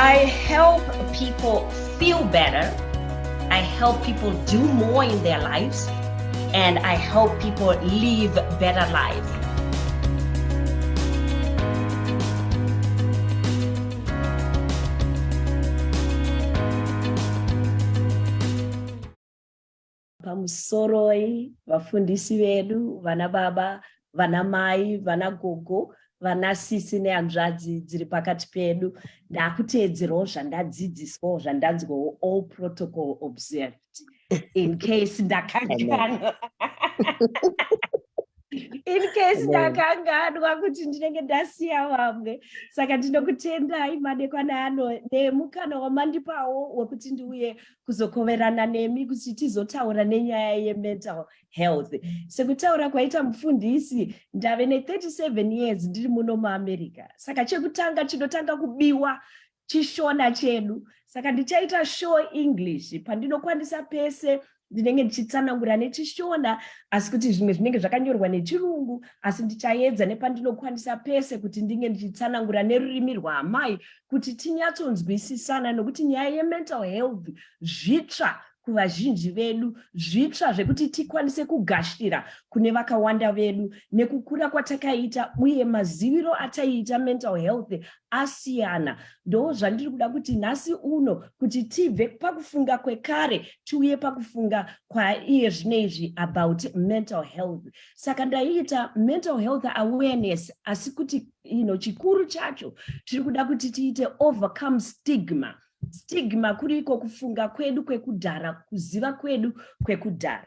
I help people feel better. I help people do more in their lives. And I help people live better lives. Pamusoroi, vafundisi vedu, vana baba, vana mai, vana gogo, vana sisi nehanzvadzi dziri pakati pedu. Ndakuteedzerawo zvandadzidziswawo zvandanzwawo, all protocol observed. In case ndakanganwa. In case ndakanganwa kuti ndinenge ndasiya vamwe. Saka ndinokutendai madekwana ano nemukana wamandipawo wekuti ndiuye kuzokoverana nemi kuti tizotaura nenyaya yemental health. Sekutaura kwaita mufundisi ndave ne37 years ndiri muno muAmerica. Saka chekutanga chinotanga kubiwa chishona chedu. Saka ndichaita show English pandinokwanisa pese ndinenge ndichitsanangura nechishona, asi kuti zvimwe zvinenge zvakanyorwa nechirungu, asi ndichaedza nepandinokwanisa pese kuti ndinge ndichitsanangura nerurimi rwaamai kuti tinyatsonzwisisana, nokuti nyaya yemental health zvitsva kuvazhinji vedu, zvitsva zvekuti tikwanise kugashira kune vakawanda vedu nekukura kwatakaita uye maziviro ataiita mental health asiyana. Ndo zvandiri kuda kuti nhasi uno kuti tibve pakufunga kwekare tiuye pakufunga kwaiye zvinezvi about mental health. Saka ndaita mental health awareness, asi kuti chikuru chacho tiri kuda kuti tiite overcome stigma. Stigma kuriko kufunga kwedu kwekudhara, kuziva kwedu kwekudhara.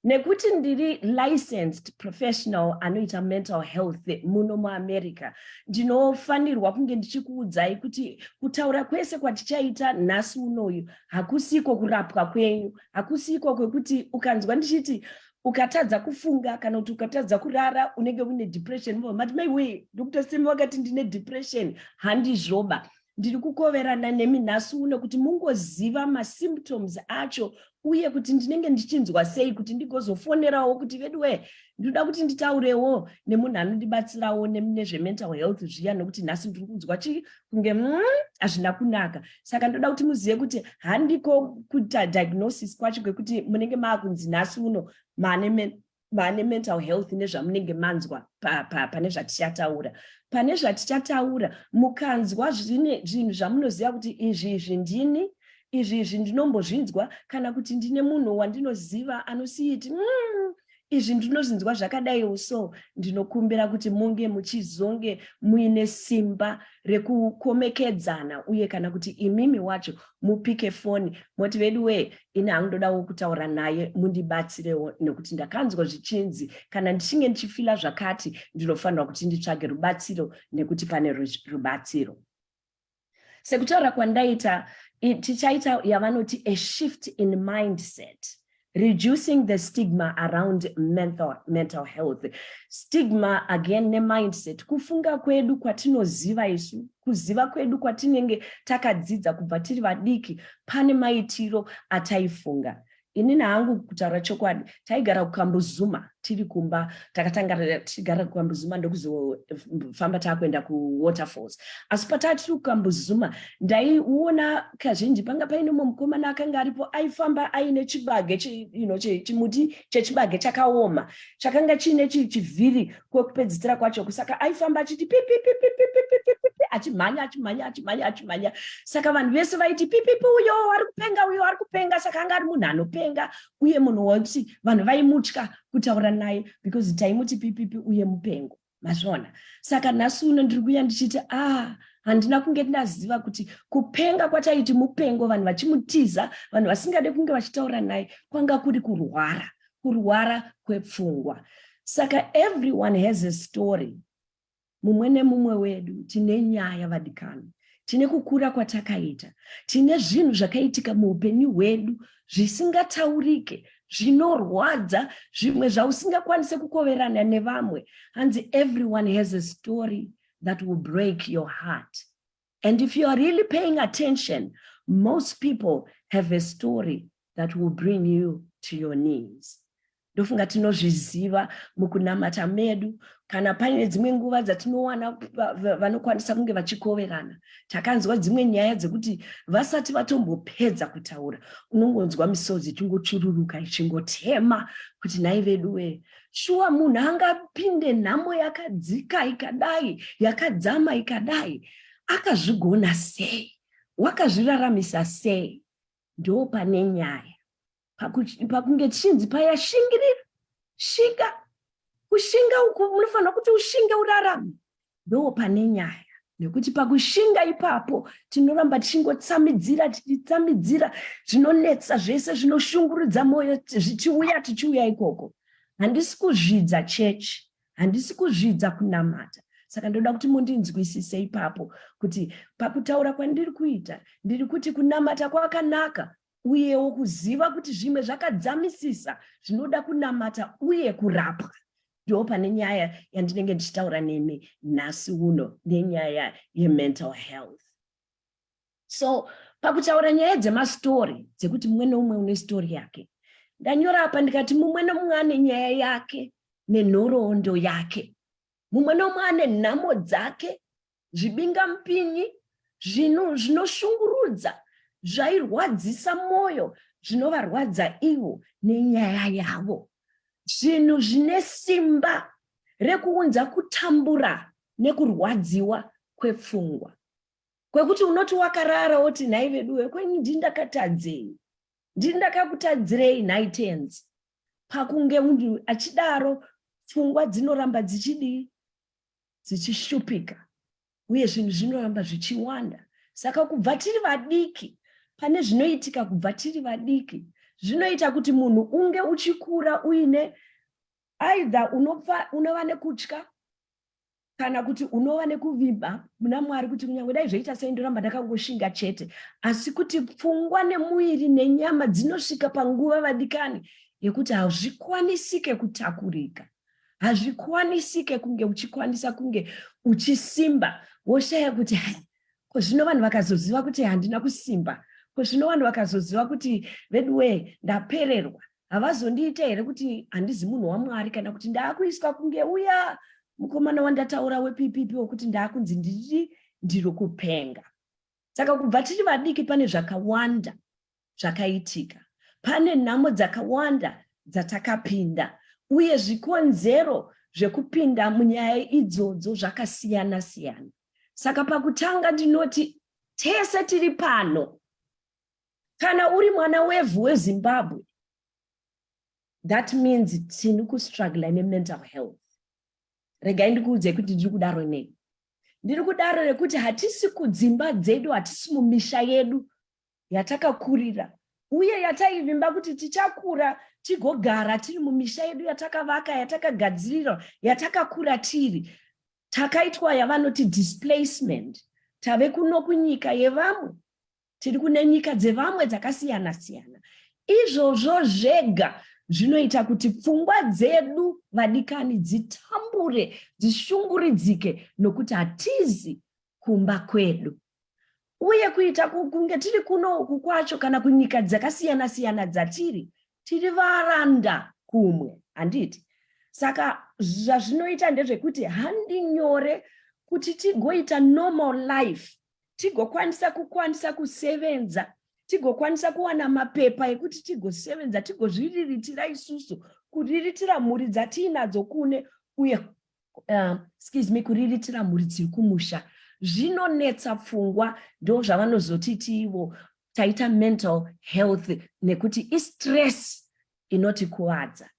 Nekuti ndiri licensed professional anoita mental health muno muAmerica, ndinofanirwa kunge ndichikuudzai kuti kutaura kwese kwatichaita nhasi unoyu hakusiko kurapwa kwenyu, hakusiko kwekuti ukanzwa ndichiti ukatadza kufunga kana kuti ukatadza kurara unenge une depression, mati maiwe Dr. Stigma wakati ndine depression, handizvoba. Ndiri kukoverana nemi nhasi uno kuti mungoziva masymptoms acho uye kuti ndinenge ndichinzwa sei kuti ndigozofonerawo kuti veduwe ndoda kuti nditaurewo nemunhu anondibatsirawo nezvemental health zviya, nokuti nhasi ndiri kunzwa kunge hazvina kunaka. Saka ndoda kuti muzive kuti handiko kuita diagnosis kwacho kwekuti munenge maakunzi nhasi uno maane mental health nezvamunenge manzwa pane zvatichataura. Pane zvatichataura mukanzwa zvinhu zvamunoziva kuti izvi ndini, izvi ndinombozvinzwa, kana kuti ndine munhu wandinoziva anosiyiti izvi ndinozvinzwa zvakadaiwo, so ndinokumbira kuti munge muchizonge muine simba rekukomekedzana, uye kana kuti imimi wacho mupike foni moti veduwe ine handodawo kutaura naye mundibatsirewo, nekuti ndakanzwa zvichinzi kana ndichinge ndichifila zvakati ndinofanirwa kuti nditsvage rubatsiro nekuti pane rubatsiro. Sekutaura kwandaita tichaita yavanoti a shift in mindset, reducing the stigma around mental health. Stigma again ne-mindset, kufunga kwedu kwatinoziva isu, kuziva kwedu kwatinenge takadzidza kubva tiri vadiki, pane maitiro ataifunga. Inini hangu kutaura chokwadi, taigara kukambuzuma tiri kumba, takatanga tigara kukambuzuma ndokuzofamba takuenda kuwaterfalls. Asi patati tiri kukambuzuma ndaiona kazhinji panga paine mukomana akanga aripo aifamba aine chibage chimuti chechibage chakaoma, chakanga chine chivhiri kwekupedzisira kwacho, kusaka aifamba achiti pipipipipipipipi achimhanya. Saka vanhu vese vaiti pipipi uyo ari kupenga, saka anga ari munhu anopenga uye munhu wekuti vanhu vaimutya kutaura naye because taimuti pipipi uye mupengo, mazvona. Saka nhasi uno ndiri kuuya ndichiti handina kunge ndaziva kuti kupenga kwataiti mupengo, vanhu vachimutiza, vanhu vasingade kunge vachitaura naye, kwanga kuri kurwara kwepfungwa. Saka everyone has a story. Mumwe nemumwe wedu tine nyaya vadikani, tine kukura kwatakaita, tine zvinhu zvakaitika muupenyu hwedu zvisingataurike, zvinorwadza, zvimwe zvausingakwanise kukoverana nevamwe. Hanzi everyone has a story that will break your heart. And if you are really paying attention, most people have a story that will bring you to your knees. ndofunga tinozviziva mukunamata medu. Kana paine dzimwe nguva dzatinowana vanokwanisa kunge vachikoverana, takanzwa dzimwe nyaya dzekuti vasati vatombopedza kutaura unongonzwa misodzi ichingotsururuka ichingotema kuti nhai vedu we, shuwa munhu angapinde nhamo yakadzika ikadai, yakadzama ikadai, akazvigona sei? Wakazviraramisa sei? Ndo pane nyaya pakunge chinzi paya shingirira, shinga. Kushinga uku unofanira kuti ushinge urarame. Ndo pane nyaya. Nekuti pakushinga ipapo tinoramba tichingotsamhidzira, tichitsamhidzira zvinonetsa zvese zvinoshungurudza moyo tichiuya ikoko. Handisi kuzvidza chechi, handisi kuzvidza kunamata. Saka ndoda kuti mundinzwisise ipapo kuti pakutaura kwandiri kuita ndiri kuti kunamata kwakanaka, uyewo kuziva kuti zvimwe zvakadzamisisa zvinoda kunamata uye kurapwa. Ndo pane nyaya yandinenge ndichitaura nemi nhasi uno, nenyaya yemental health. So pakutaura nyaya dzemastori dzekuti mumwe nomumwe une stori yake, ndanyora apa ndikati mumwe nomumwe ane nyaya yake nenhoroondo yake. Mumwe nomumwe ane nhamo dzake, zvibingampinyi, zvinoshungurudza, zvairwadzisa moyo, zvinovarwadza ivo nenyaya yavo. Zvinhu zvine simba rekuunza kutambura nekurwadziwa kwepfungwa. Kwekuti unoti wakarara woti nhai veduwe, kwenyu ndindakatadzei? Ndindakakutadzirei nhai tenzi? Pakunge munhu achidaro, pfungwa dzinoramba dzichishupika, uye zvinhu zvinoramba zvichiwanda. Saka kubva tiri vadiki, pane zvinoitika kubva tiri vadiki, zvinoita kuti munhu unge uchikura uine aidha unova nekutya kana kuti unova nekuvimba muna Mwari kuti kunyange dai zvoita sei ndoramba ndakangoshinga chete, asi kuti pfungwa nemuiri nenyama dzinosvika panguva vadikani yekuti hazvikwanisike kutakurika, hazvikwanisike kunge uchikwanisa kunge uchisimba. Woshaya kuti zvino vanhu vakazoziva kuti handina kusimba, zvino vanhu vakazoziva kuti veduwe ndapererwa, havazondiita here kuti handizi munhu waMwari, kana kuti ndaakuiswa kunge uya mukomana wandataura wepipipi wokuti ndaakunzi ndiri kupenga. Saka kubva tiri vadiki pane zvakawanda zvakaitika, pane nhamo dzakawanda dzatakapinda, uye zvikonzero zvekupinda munyaya idzodzo zvakasiyana siyana. Saka pakutanga ndinoti tese tiri pano. Kana uri mwana wevhu weZimbabwe, that means tini kustruggle nemental health. Regai ndikuudze kuti ndiri kudaro nei. Ndiri kudaro nekuti hatisi kudzimba dzedu, hatisi mumisha yedu yatakakurira, uye yataivimba kuti tichakura tigogara tiri mumisha yedu yatakavaka, yatakagadzirira, yatakakura tiri. Takaitwa yavanoti displacement. Tave kuno kunyika yevamwe, tiri kune nyika dzevamwe dzakasiyana siyana. Izvozvo zvega zvinoita kuti pfungwa dzedu vadikani dzitambure, dzishunguridzike, nokuti hatizi kumba kwedu. Uye kuita kunge tiri kuno uku kwacho kana kunyika dzakasiyana siyana dzatiri, tiri varanda kumwe, handiti? Saka zvazvinoita ndezvekuti handi nyore kuti tigoita normal life, tigokwanisa kusevenza, tigokwanisa kuwana mapepa ekuti tigosevenza, tigozviriritira isusu, kuriritira mhuri dzatiinadzo kune, uye kuriritira mhuri dziri kumusha. Zvinonetsa pfungwa, ndo zvavanozotiti ivo taita mental health, nekuti istress inotikuwadza.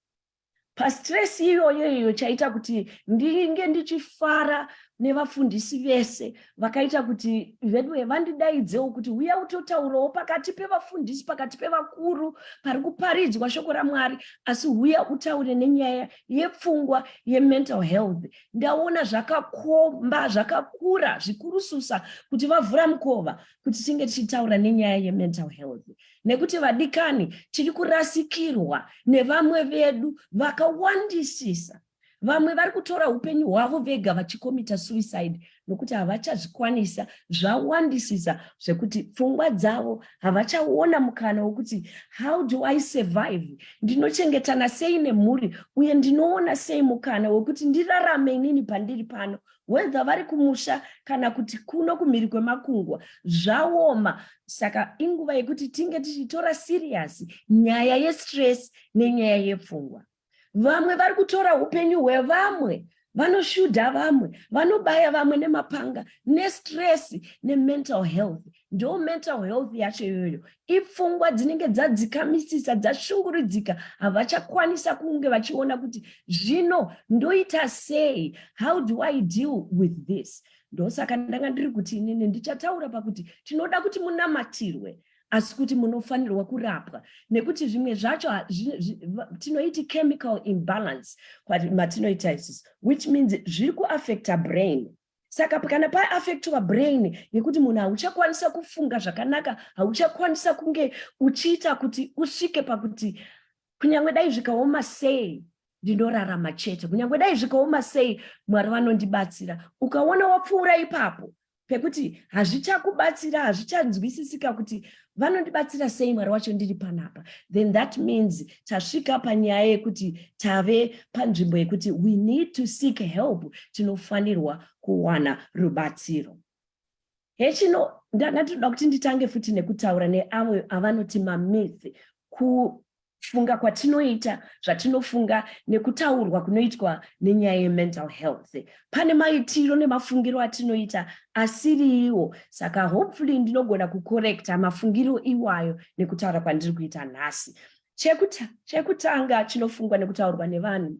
Pastress iyoyo chaita kuti ndinge ndichifara nevafundisi vese vakaita kuti vedu vandidaidzewo kuti uya utotaurawo pakati pevafundisi, pakati pevakuru pari kuparidzwa shoko raMwari, asi uya utaure nenyaya yepfungwa yemental health. Ndaona zvakakomba, zvakakura zvikurususa kuti vavhura mukova kuti tinge tichitaura nenyaya yemental health, nekuti vadikani tiri kurasikirwa nevamwe vedu vakawandisisa, vamwe vari kutora upenyu hwavo vega vachikomita suicide nokuti havachazvikwanisa, zvawandisisa zvekuti pfungwa dzavo havachaona mukana wokuti how do I survive, ndinochengetana sei nemhuri uye ndinoona sei mukana wokuti ndirarame inini pandiri pano, whether vari kumusha kana kuti kuno kumhiri kwemakungwa zvaoma. Saka inguva yekuti tinge tichitora serious nyaya yestress nenyaya yepfungwa. Vamwe vari kutora upenyu hwevamwe, vanoshudha vamwe, vanobaya vamwe nemapanga, nestress nemental health. Ndo mental health yacho iyoyo, ipfungwa dzinenge dzadzikamisisa, dzashungurudzika, havachakwanisa kunge vachiona kuti zvino ndoita sei, how do I deal with this. Ndosaka ndanga ndiri kuti inini ndichataura pakuti tinoda kuti munamatirwe, asi kuti munofanirwa kurapwa, nekuti zvimwe zvacho tinoiti chemical imbalance matinoita isis, which means zviri kuaffecta brain. Saka kana paaffectwa brain yekuti munhu hauchakwanisa kufunga zvakanaka, hauchakwanisa kunge uchiita kuti usvike pakuti kunyange dai zvikaoma sei ndinorarama chete, kunyange dai zvikaoma sei Mwari vanondibatsira, ukaona wapfuura ipapo pekuti hazvichakubatsira, hazvichanzwisisika kuti vanondibatsira sei Mwari wacho ndiri panapa, then that means tasvika panyaya yekuti tave panzvimbo yekuti we need to seek help, tinofanirwa kuwana rubatsiro. Hechino ndanga ndinoda kuti nditange futi nekutaura neavo avanoti mamyth, kufunga kwatinoita, zvatinofunga nekutaurwa kunoitwa nenyaya yemental health. Pane maitiro nemafungiro atinoita asiriwo, saka hopefully ndinogona kukorekta mafungiro iwayo nekutaura kwandiri kuita nhasi. Chekutanga chinofungwa nekutaurwa nevanhu,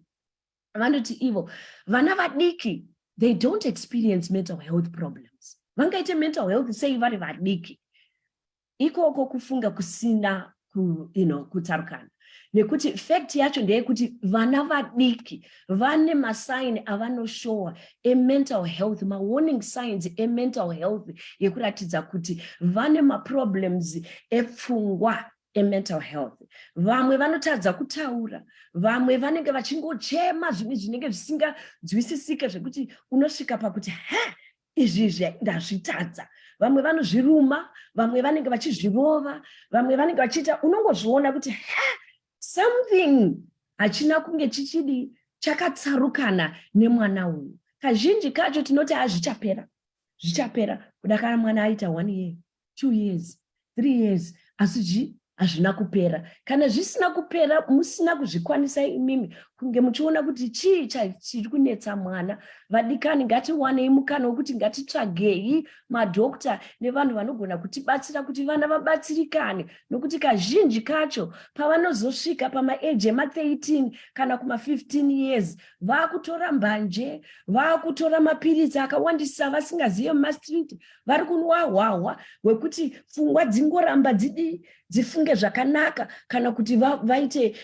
vanoti ivo vana vadiki, they don't experience mental health problems. Vangaite mental health sei vari vadiki? Ikoko kufunga kusina kutsarukana. Nekuti fact yacho ndeyekuti vana vadiki vane masign avanoshowa mental health, warning signs mental health, yekuratidza kuti vane maproblems epfungwa mental health. Vamwe vanotadza kutaura, vamwe vanenge vachingochema zvimwe zvinenge zvisingazwisisike zvekuti unosvika pakuti izvi ndazvitadza. Vamwe vanozviruma, vamwe vanenge vachizvirova, vamwe vanenge vachiita unongozviona kuti something hachina kunge chichidi chakatsarukana nemwana uyu. Kazhinji kacho tinoti zvichapera kudakara mwana aita 1 year, 2 years, 3 years, asi hazvina kupera. Kana zvisina kupera, musina kuzvikwanisa imimi kunge muchiona kuti chii chiri kunetsa mwana, vadikani ngatiwanei mukana wekuti ngatitsvagei madhokta nevanhu vanogona kutibatsira kuti vana vabatsirikane, nokuti kazhinji kacho pavanozosvika pamaeji ema13 kana kuma15 years vakutora mbanje, vakutora mapiritsi akawandisa vasingazive mumastreet, vari kunwa hwahwa hwekuti pfungwa dzingoramba dzifunge zvakanaka kana kuti vaite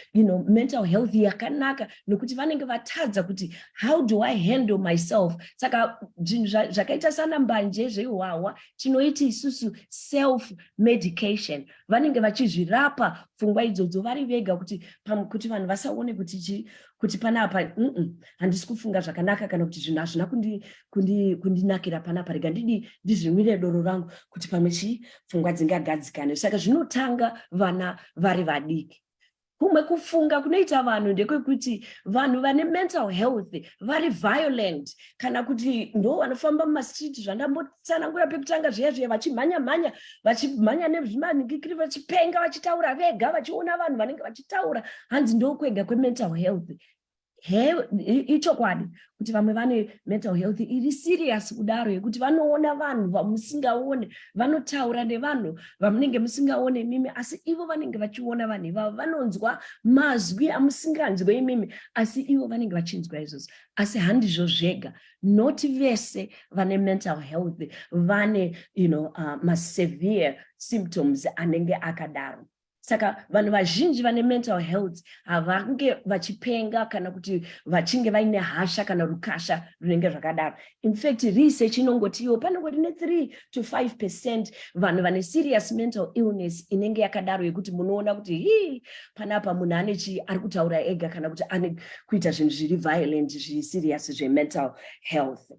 mental health yakanaka, nokuti vanenge vatadza kuti how do I handle myself. Saka zvinhu zvakaita sana mbanje zvehwahwa tinoiti isusu self medication, vanenge vachizvirapa pfungwa idzodzo vari vega, kuti vanhu vasaone kuti panapa handisi kufunga zvakanaka kana kuti zvinhu hazvina kundinakira panapa, rega ndizvimwire doro rangu kuti pamwe pfungwa dzingagadzikane. Saka zvinotanga vana vari vadiki. Kumwe kufunga kunoita vanhu ndekwekuti vanhu vane mental health vari violent, kana kuti ndo vanofamba mumastreet zvandambotsanangura pekutanga zviya vachimhanya nezvimanikikiri, vachipenga, vachitaura vega, vachiona vanhu vanenge vachitaura, hanzi ndokwega kwemental health. Ichokwadi kuti vamwe vane mental health iri serious kudaro, yekuti vanoona vanhu vamusingaone, vanotaura nevanhu vamunenge musingaone imimi, asi ivo vanenge vachiona vanhu ivavo, vanonzwa mazwi amusinganzwe imimi, asi ivo vanenge vachinzwa izvozvo. Asi handizvo zvega, noti vese vane mental health vane masevere symptoms anenge akadaro. Saka vanhu vazhinji vane mental health havange vachipenga kana kuti vachinge vaine hasha kana rukasha runenge zvakadaro. In fact, research inongotiwo panongoti ne3 to 5% vanhu vane serious mental illness inenge yakadaro yekuti munoona kuti panapa munhu ari kutaura ega kana kuti ane kuita zvinhu zviri violent zviri serious zvemental health.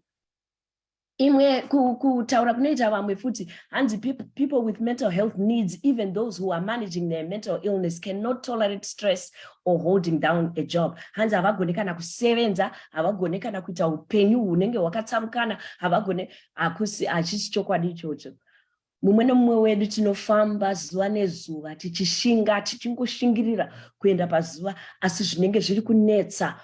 Imwe kutaura kunoita vamwe futi hanzi people with mental health needs, even those who are managing their mental illness, cannot tolerate stress or holding down a job. Hanzi havagone kana kusevenza, havagone kana kuita upenyu hunenge hwakatsarukana, havagone hachisi chokwadi ichocho. Mumwe nemumwe wedu tinofamba zuva nezuva tichishinga tichingoshingirira kuenda pazuva asi zvinenge zviri kunetsa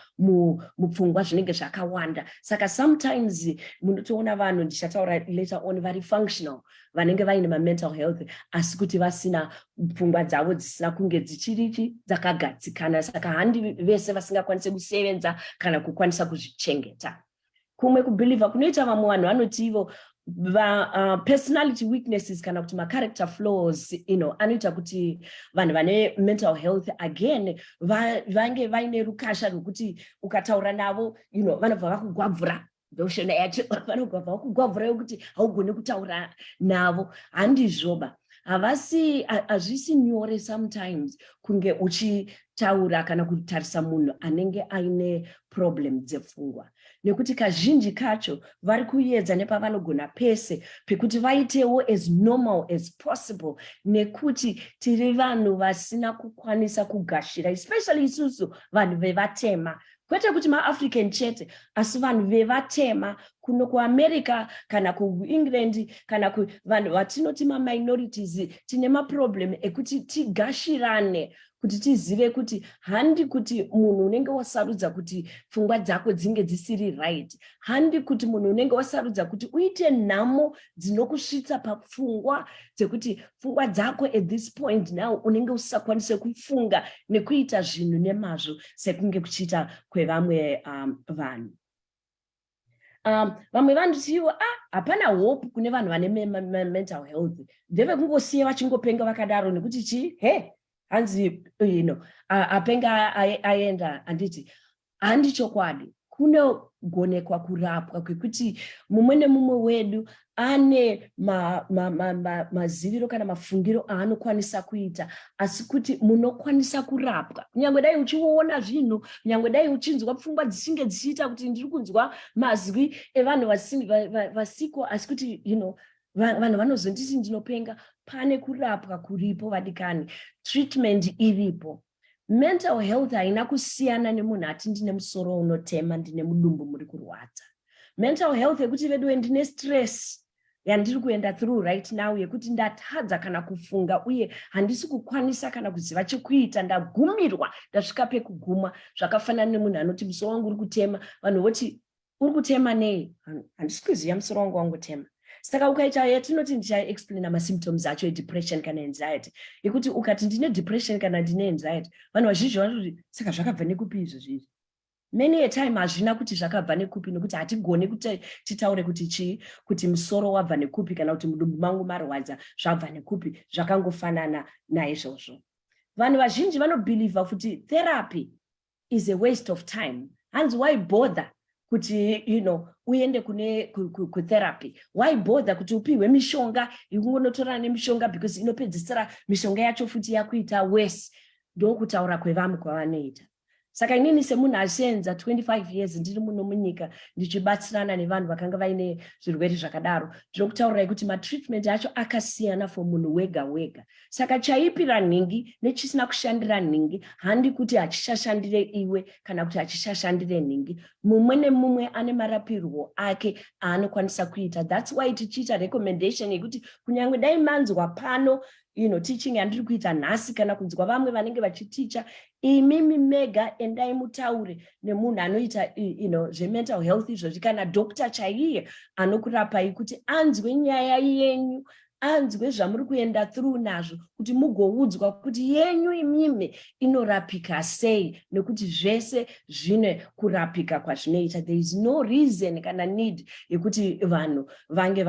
mupfungwa zvinenge zvakawanda. Saka sometimes munotoona vanhu ndichataura later on vari functional vanenge vaine mental health asi kuti vasina pfungwa dzavo dzisina kunge dzichirichi dzakagadzikana. Saka handi vese vasingakwanise kusevenza kana kukwanisa kuzvichengeta. Kumwe kubhilivha kunoita vamwe vanhu vanoti ivo personality weaknesses kana kuti character flaws anoita kuti vanhu vane mental health again vange vaine rukasha rwekuti ukataura navo vanobva vakugwabvura ndoshona yacho vanobva vakugwabvura yokuti haugoni kutaura navo. Handizvoba, hazvisi nyore sometimes kunge uchitaura kana kutarisa munhu anenge aine problem dzepfungwa, nekuti kazhinji kacho vari kuedza nepavanogona pese pekuti vaitewo as normal as possible, nekuti tiri vanhu vasina kukwanisa kugashira, especially isusu vanhu vevatema. Kwete kuti maAfrican chete, asi vanhu vevatema kuno kuAmerica kana kuEngland kana vanhu vatinoti minorities tine maproblem ekuti tigashirane, kuti tizive kuti handi kuti munhu unenge wasarudza kuti pfungwa dzako dzinge dzisiri right, handi kuti munhu unenge wasarudza kuti uite nhamo dzinokusvitsa papfungwa dzekuti pfungwa dzako at this point now unenge usisakwanise kufunga nekuita zvinhu nemazvo sekunge kuchiita kwevamwe vanhu. Vamwe vanhu tiwo hapana hope kune vanhu vane mental health, ndeve kungosiya vachingopenga vakadaro nekuti hanzi apenga aenda. Anditi handi chokwadi, kunogonekwa kurapwa kwekuti mumwe nemumwe wedu ane maziviro kana mafungiro aanokwanisa kuita, asi kuti munokwanisa kurapwa. Nyangwe dai uchiona zvinhu, nyangwe dai uchinzwa pfungwa dzichinge dzichiita kuti ndiri kunzwa mazwi evanhu vasiko, asi kuti vanhu vanozonditi ndinopenga, pane kurapwa kuripo vadikani, treatment iripo. Mental health haina kusiyana nemunhu ati ndine musoro unotema, ndine mudumbu muri kurwadza. Mental health yekuti vedu ndine stress yandiri kuenda through right now yekuti ndatadza kana kufunga uye handisi kukwanisa kana kuziva chekuita, ndagumirwa, ndasvika pekuguma. Zvakafanana nemunhu anoti musoro wangu uri kutema, vanhu voti uri kutema nei? Handisi kuziva musoro wangu wangotema. Saka ukaita yatinoti ndichaexplaina masymptoms acho depression kana anxiety, yekuti ukati ndine depression kana ndine anxiety, vanhu vazhinji vanoti saka zvakabva nekupi izvo zviri? Many a time hazvina kuti zvakabva nekupi, nekuti hatigoni kuti titaure kuti chii, kuti musoro wabva nekupi kana kuti mudumbu mangu marwadza zvabva nekupi, zvakangofanana naizvozvo. Vanhu vazhinji vanobhilivha kuti therapy is a waste of time. Hanzi why bother kuti uende kutherapy? Why bother kuti upiwe mishonga ikungonotora nemishonga because inopedzisira mishonga yacho futi yakuita worse? Ndokutaura kwevamwe kwavanoita. Saka inini semunhu asenza 25 years ndiri muno munyika ndichibatsirana nevanhu vakanga vaine zvirwere zvakadaro, ndinokutaurirai kuti matreatment acho akasiyana for munhu wega wega. Saka chaipira nhingi nechisina kushandira nhingi handi kuti hachishashandire iwe kana kuti hachishashandire nhingi. Mumwe nemumwe ane marapirwo ake aanokwanisa kuita. That's why tichiita recommendation yekuti kunyange dai manzwa pano teaching yandiri kuita nhasi kana kunzwa vamwe vanenge vachiticha, imimi mega endai mutaure nemunhu anoita zvemental health izvozvi kana doctor chaiye anokurapai kuti anzwe nyaya yenyu, anzwe zvamuri kuenda through nazvo, kuti mugoudzwa kuti yenyu imimi inorapika sei, nekuti zvese zvine kurapika kwazvinoita. There is no reason kana need yekuti vanhu vange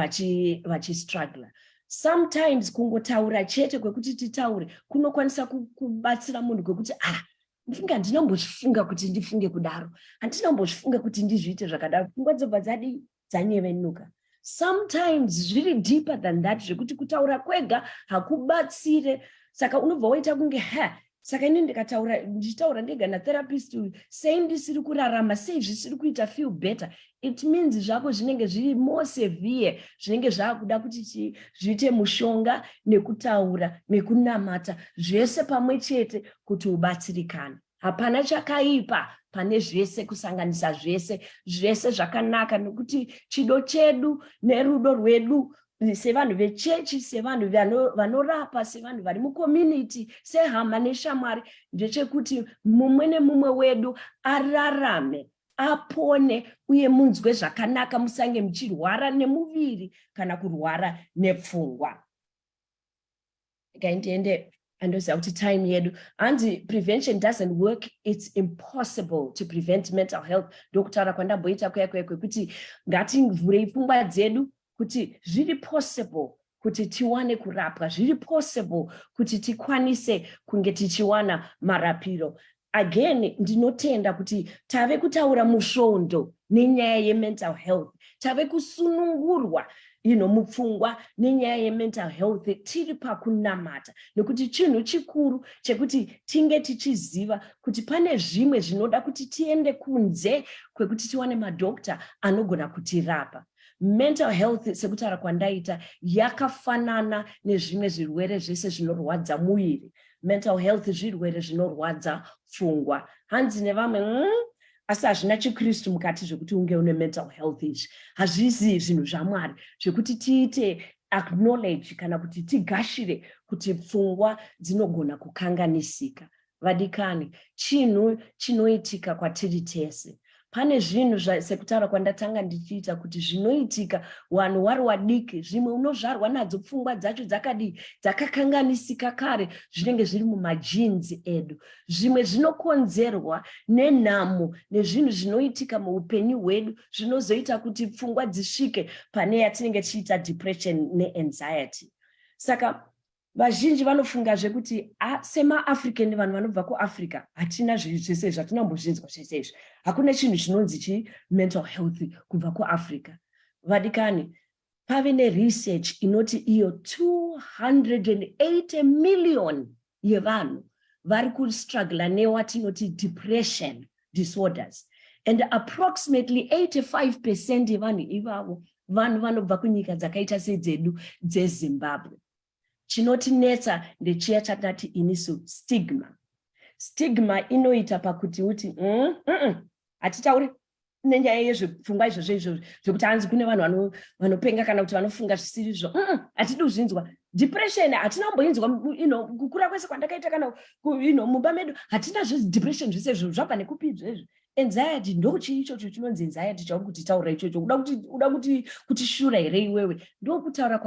vachistruggle. sometimes kungotaura chete kwekuti titaure kunokwanisa kubatsira munhu kwekuti ndifunga ndinombozvifunga kuti ndifunge kudaro, handinombozvifunga kuti ndizviite zvakadaro, pfungwa dzobva dzanyevenuka. Sometimes zviri deeper than that, zvekuti kutaura kwega hakubatsire, saka unobva waita kunge saka ini ndichitaura ndega natherapist uyu, sei ndisiri kurarama, sei zvisiri kuita feel better. It means zvako zvinenge zviri more severe, zvinenge zvakuda kuti zviite mushonga nekutaura nekunamata zvese pamwe chete kuti ubatsirikane. Hapana chakaipa pane zvese, kusanganisa zvese zvakanaka, nekuti chido chedu nerudo rwedu sevanhu vechechi, sevanhu vanorapa, sevanhu vari mucommunity, sehama neshamwari, ndechekuti mumwe nemumwe wedu ararame, apone uye munzwe zvakanaka, musange muchirwara nemuviri kana kurwara nepfungwa. Ndiende andoziva kuti time yedu, hanzi prevention doesn't work, it's impossible to prevent mental health. Ndokutaura kwandamboita kwekuti ngativhurei pfungwa dzedu kuti zviri possible kuti tiwane kurapwa, zviri possible kuti tikwanise kunge tichiwana marapiro. Again, ndinotenda kuti tave kutaura musvondo nenyaya yemental health, tave kusunungurwa mupfungwa nenyaya yemental health tiri pakunamata, nekuti chinhu chikuru chekuti tinge tichiziva kuti pane zvimwe zvinoda kuti tiende kunze kwekuti tiwane madokta anogona kutirapa. Mental health, sekutaura kwandaita, yakafanana nezvimwe zvirwere zvese zvinorwadza muviri. Mental health zvirwere zvinorwadza pfungwa. Hanzi nevamwe asi hazvina chiKristu mukati zvekuti unge une mental health izvi. Hazvisi zvinhu zvaMwari zvekuti tiite acknowledge kana kuti tigashire kuti pfungwa dzinogona kukanganisika. Vadikani, chinhu chinoitika kwatiri tese. Pane zvinhu sekutaura kwandatanga ndichiita kuti zvinoitika vanhu vari vadiki, zvimwe unozvarwa nadzo pfungwa dzacho dzakakanganisika kare, zvinenge zviri mumagenes edu. Zvimwe zvinokonzerwa nenhamo nezvinhu zvinoitika muupenyu hwedu, zvinozoita kuti pfungwa dzisvike pane yatinenge tichiita depression neanxiety. Saka vazhinji vanofunga zvekuti semaAfrican, vanhu vanobva kuAfrica, hatina zvese zvatinambozvinzwa zvese izvi. Hakuna chinhu chinonzi mental health kubva kuAfrica. Vadikani, pave neresearch inoti iyo 280 million yevanhu vari kustruggle newatinoti depression disorders, and approximately 85% yevanhu ivavo vanhu vanobva kunyika dzakaita sedzedu dzeZimbabwe. Chinotinetsa ndechiya chatinati inisu stigma. Stigma inoita pakuti uti hatitauri nenyaya yezvepfungwa izvozvo zvekuti hanzi kune vanhu vanopenga kana kuti vanofunga zvisirizvo. Hatidi kuzvinzwa. Depression hatinamboinzwa, kukura kwese kwandakaita kana mumba medu hatina depression zvese zvabva nekupi izvezvo. Anxiety ndo chiichocho chinonzi anxiety chauri kuti taura ichocho, uda kuti shura here iwewe, ndo kutaura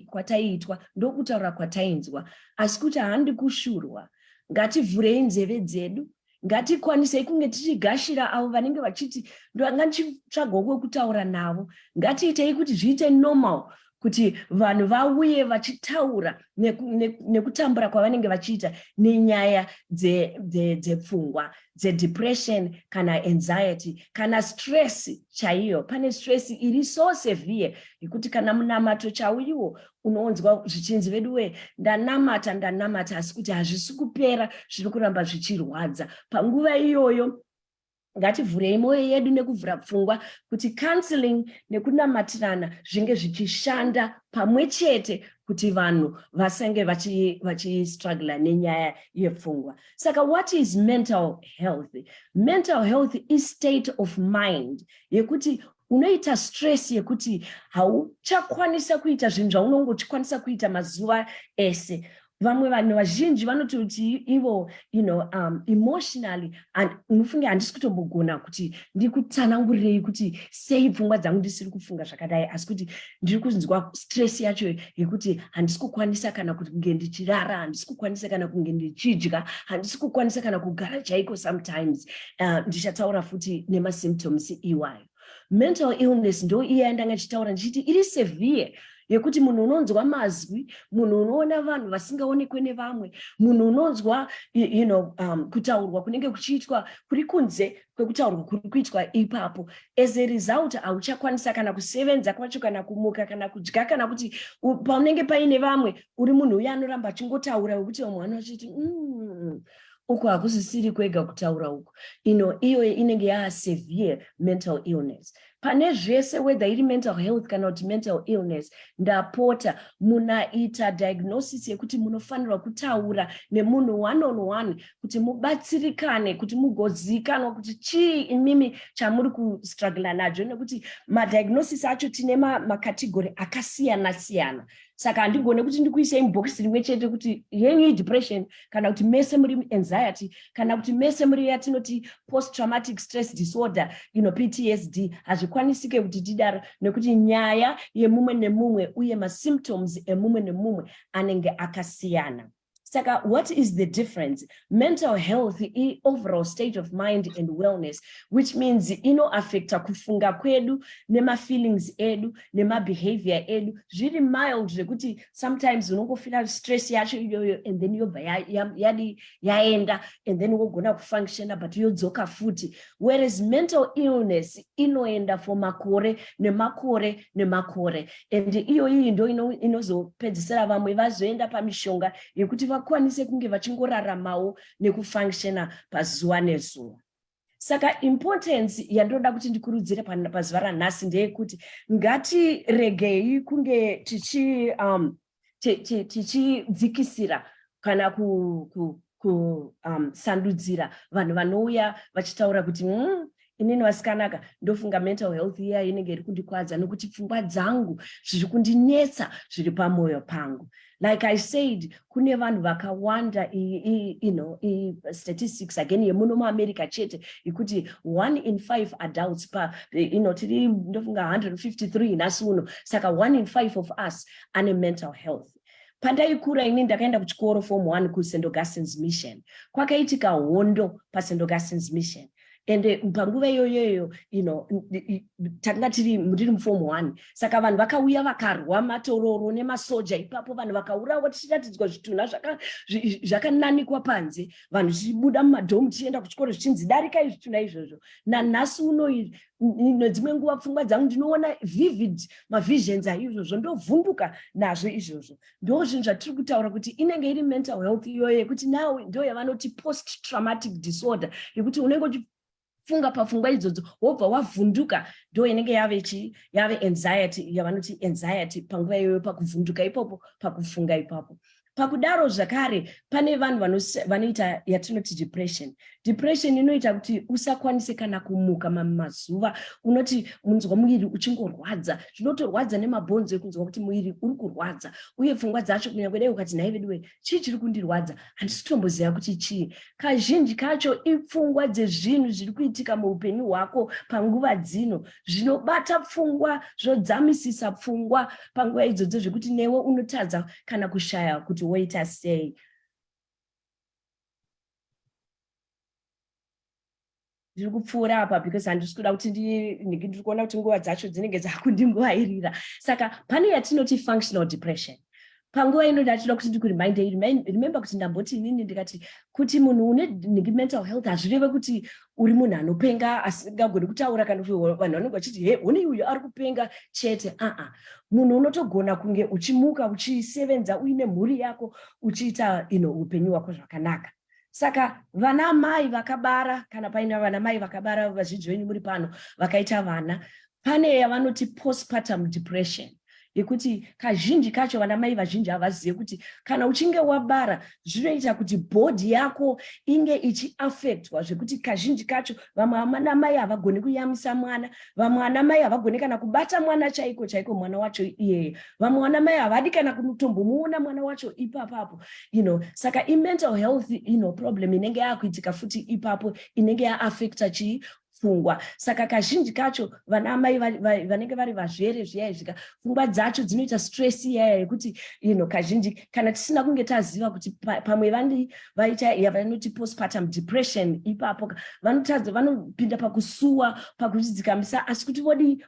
kwataiitwa, ndo kutaura kwatainzwa. Asi kuti handi kushurwa, ngativhurei nzeve dzedu, ngatikwanisei kunge tichigashira avo vanenge vachiti nganditsvagwa kwekutaura navo, ngatiitei kuti zviite normal kuti vanhu vauye vachitaura nekutambura kwavanenge vachiita nenyaya dzepfungwa, depression kana anxiety kana stress chaiyo. Pane stress iri so severe yekuti kana munamato chaiwo unoonzwa zvichinzi veduwe ndanamata, asi kuti hazvisi kupera, zviri kuramba zvichirwadza. Panguva iyoyo ngativhurei mwoyo yedu nekuvhura pfungwa kuti counseling nekunamatirana zvinge zvichishanda pamwe chete kuti vanhu vasange vachistruggle nenyaya yepfungwa. Saka what is mental health? Mental health is state of mind yekuti unoita stress yekuti hauchakwanisa kuita zvinhu zvaunongokwanisa kuita mazuva ese. Vamwe vanhu vazhinji vanoti kuti ivo emotionally unofunga handisi kutombogona kuti ndikutsanangurirei kuti sei pfungwa dzangu ndisiri kufunga zvakadai, asi kuti ndiri kunzwa stress yacho yekuti handisi kukwanisa kana kunge ndichirara, handisi kukwanisa kana kunge ndichidya, handisi kukwanisa kana kugara chaiko sometimes. Ndichataura futi nemasymptoms iwayo. Mental illness ndo iya yandanga ndichitaura ndichiti iri severe yekuti munhu unonzwa mazwi, munhu unoona vanhu vasingaonekwe nevamwe, munhu unonzwa kutaurwa kunenge kuchiitwa kuri kunze kwekutaurwa kuri kuitwa ipapo. As a result, hauchakwanisa kana kusevenza kwacho kana kumuka kana kudya kana kuti paunenge paine vamwe uri munhu uya anoramba achingotaura wekuti vamwe vanachiti uku hakusisiri kwega kutaura uku. Iyo inenge severe mental illness. Pane zvese whether iri mental health kana kuti mental illness, ndapota munaita diagnosis yekuti munofanirwa kutaura nemunhu one on one kuti mubatsirikane, kuti mugozikanwa kuti chii imimi chamuri kustruggle nacho, nekuti madiagnosis acho tine makategori akasiyana siyana. Saka handigone kuti ndikuisei mubhokisi rimwe chete kuti yenyu depression kana kuti mese muri anxiety kana kuti mese muri yatinoti post traumatic stress disorder, PTSD. Hazvikwanisike kuti tidaro nekuti nyaya yemumwe nemumwe uye masymptoms emumwe nemumwe anenge akasiyana. Saka, what is the difference? Mental health is overall state of mind and wellness, which means affecta kufunga kwedu, nema feelings edu, nema behavior edu. Really mild, zvekuti sometimes unongofila stress yacho iyoyo and then yobva yaenda and then wogona kufunctiona but yodzoka futi. Whereas mental illness inoenda for makore nemakore nemakore. And iyo ndo inozopedzisira vamwe vazoenda pamishonga yekuti vakwanise kunge vachingoraramawo nekufunctiona pazuva nezuva. Saka importance yandoda kuti ndikurudzire pazuva ranhasi ndeyekuti ngatiregei kunge tichidzikisira kana kusandudzira vanhu vanouya vachitaura kuti inini wasikanaka ndofunga mental health iya inenge iri kundikwadza nokuti pfungwa dzangu zviri kundinetsa zviri pamoyo pangu. Like I said, kune vanhu vakawanda statistics again yemuno muAmerica chete ikuti 1 in 5 adults tiri ndofunga 153 nhasi uno, saka 1 in 5 of us ane mental health. Pandaikura ini ndakaenda kuchikoro form 1 kuSt. Augustine's Mission. Kwakaitika hondo paSt. Augustine's Mission. And panguva iyoyo tanga tiri muform 1, saka vanhu vakauya vakarwa matororo nemasoja ipapo, vanhu vakaurawa tichiratidzwa zvitunha zvakananikwa panze, vanhu tichibuda mumadhomu tichienda kuchikoro zvichinzi darikai zvitunha izvozvo. Nanhasi uno dzimwe nguva pfungwa dzangu ndinoona vivid mavisions aizvozvo, ndovhunduka nazvo izvozvo. Ndo zvinhu zvatiri kutaura kuti inenge iri mental health iyoyo yekuti now ndo yavanoti post traumatic disorder, yekuti unenge funga pafungwa idzodzo wobva wavhunduka, ndo inenge yave anxiety, yavanoti anxiety panguva iyoyo, pakuvhunduka ipopo, pakufunga ipapo. Pakudaro zvakare pane vanhu vanoita yatinoti depression. Depression inoita kuti usakwanise kana kumuka mazuva, unoti munzwa muiri uchingorwadza, zvinotorwadza nemabhonzo ekunzwa kuti muiri uri kurwadza, uye pfungwa dzacho kunyange dai ukati nhai veduwe chii chiri kundirwadza handisi kutomboziva kuti chii. Kazhinji kacho ipfungwa dzezvinhu zviri kuitika muupenyu hwako panguva dzino zvinobata pfungwa, zvodzamisisa pfungwa panguva idzodzo zvekuti newe unotadza kana kushaya kuti woita sei. Ndiri kupfuura apa because handisi kuda kuti ndiri kuona kuti nguva dzacho dzinenge dzakundingovairira. Saka pane yatinoti functional depression. Panguva ino ndatoda kuti ndikurimind, remember kuti ndamboti inini ndikati kuti munhu une mental health hazvireve kuti uri munhu anopenga asingagoni kutaura kana kuti vanhu vanenge vachiti one uyu ari kupenga chete. Munhu unotogona kunge uchimuka uchisevenza uine mhuri yako uchiita upenyu hwako zvakanaka. Saka vana mai vakabara, kana paina vana mai vakabara vazhinji venyu muri pano vakaita vana, pane yavanoti postpartum depression, yekuti kazhinji kacho vana mai vazhinji havazive kuti kana uchinge wabara zvinoita kuti body yako inge ichiaffectwa, zvekuti kazhinji kacho vamwe vana mai havagoni kuyamisa mwana, vamwe vana mai havagoni kana kubata mwana chaiko mwana wacho iyeye, vamwe vana mai havadi kana kutombomuona mwana wacho ipapapo. Saka mental health problem inenge yakuitika futi ipapo, inenge yaaffecta chii pfungwa. Saka kazhinji kacho vana mai vanenge vari vazvere zviya zvika pfungwa dzacho dzinoita stress iyaya yekuti kazhinji kana tisina kunge taziva kuti pamwe vaita yavanoti postpartum depression, ipapo vanopinda pakusuwa, pakudzikamisa, asi kuti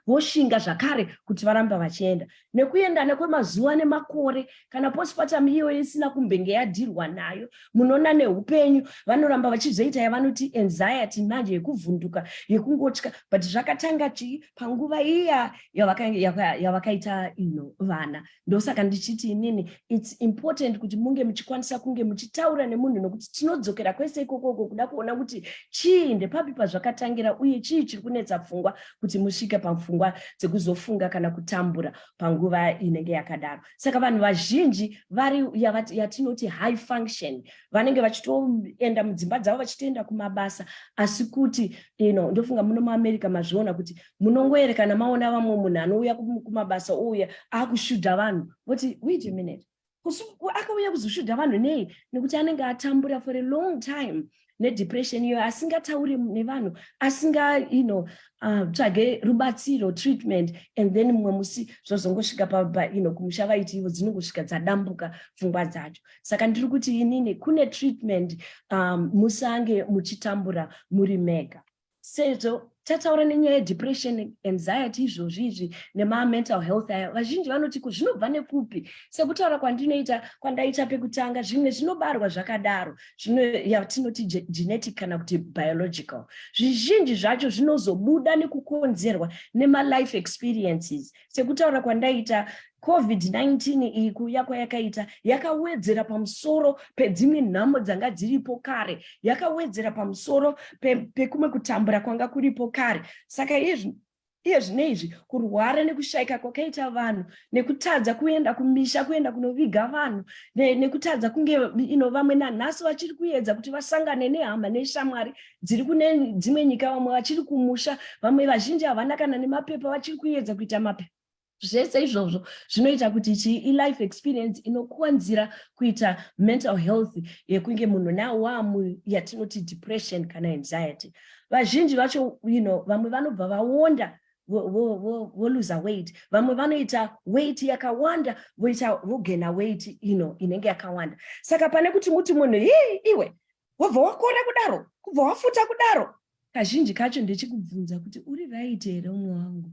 voshinga zvakare kuti varamba vachienda nekuenda nekwemazuva nemakore. Kana postpartum iyo isina kumbenge yadhirwa nayo, munoona neupenyu vanoramba vachizoita yavanoti anxiety manje, yekuvhunduka, yekungotya. But zvakatanga panguva iya yavakaita vana. Ndosaka ndichiti inini it's important kuti munge muchikwanisa kunge muchitaura nemunhu, nokuti tinodzokera kwese ikoko kuda kuona kuti chii ndepapi pazvakatangira uye chii chiri kunetsa pfungwa kuti musvike pafungwa dzekuzofunga kana kutambura panguva inenge yakadaro. Saka vanhu vazhinji vari yatinoti high function, vanenge vachitoenda mudzimba dzavo vachitoenda kumabasa, asi kuti ndofunga muno muAmerica mazviona kuti munongoere kana maona vamwe munhu anouya kumabasa ouya akushudha vanhu voti wait a minute, akauya kuzoshudha vanhu nei? Nekuti anenge atambura for a long time nedepression iyo, asingatauri nevanhu, tsvage rubatsiro, treatment, and then mumwe musi zvozongosvika kumusha vaiti ivo dzinongosvika dzadambuka pfungwa dzacho. Saka ndiri kuti inini kune treatment, musange muchitambura muri mega. Sezvo tataura nenyaya yedepression, anxiety, izvozvizvi nema-mental health aya, vazhinji vanoti zvinobva nekupi? Sekutaura kwandaita pekutanga, zvimwe zvinobarwa zvakadaro, yatinoti genetic kana kuti biological. Zvizhinji zvacho zvinozobuda nekukonzerwa nema-life experiences. Sekutaura kwandaita COVID-19 iyi kuuya kwayakaita yakawedzera pamusoro pedzimwe nhamo dzanga dziripo kare, yakawedzera pamusoro pekumwe kutambura kwanga kuripo kare. Saka iye zvinezvi kurwara nekushayika kwakaita vanhu, nekutadza kuenda kumisha, kuenda kunoviga vanhu, nekutadza kunge vamwe nanhasi vachiri kuedza kuti vasangane nehama neshamwari dziri kune dzimwe nyika, vamwe vachiri kumusha, vamwe vazhinji havana kana nemapepa vachiri kuedza kuita mapepa. Zvese izvozvo zvinoita kuti life experience inokuwanzira kuita mental health yekunge munhu nawo yatinoti depression kana anxiety. Vazhinji vacho vamwe vanobva vaonda voluza weight, vamwe vanoita weight yakawanda vogena weight inenge yakawanda. Saka pane kuti muti munhu iwe wabva wakora kudaro, kubva wafuta kudaro, kazhinji kacho ndechikubvunza kuti uri right here umwe wangu,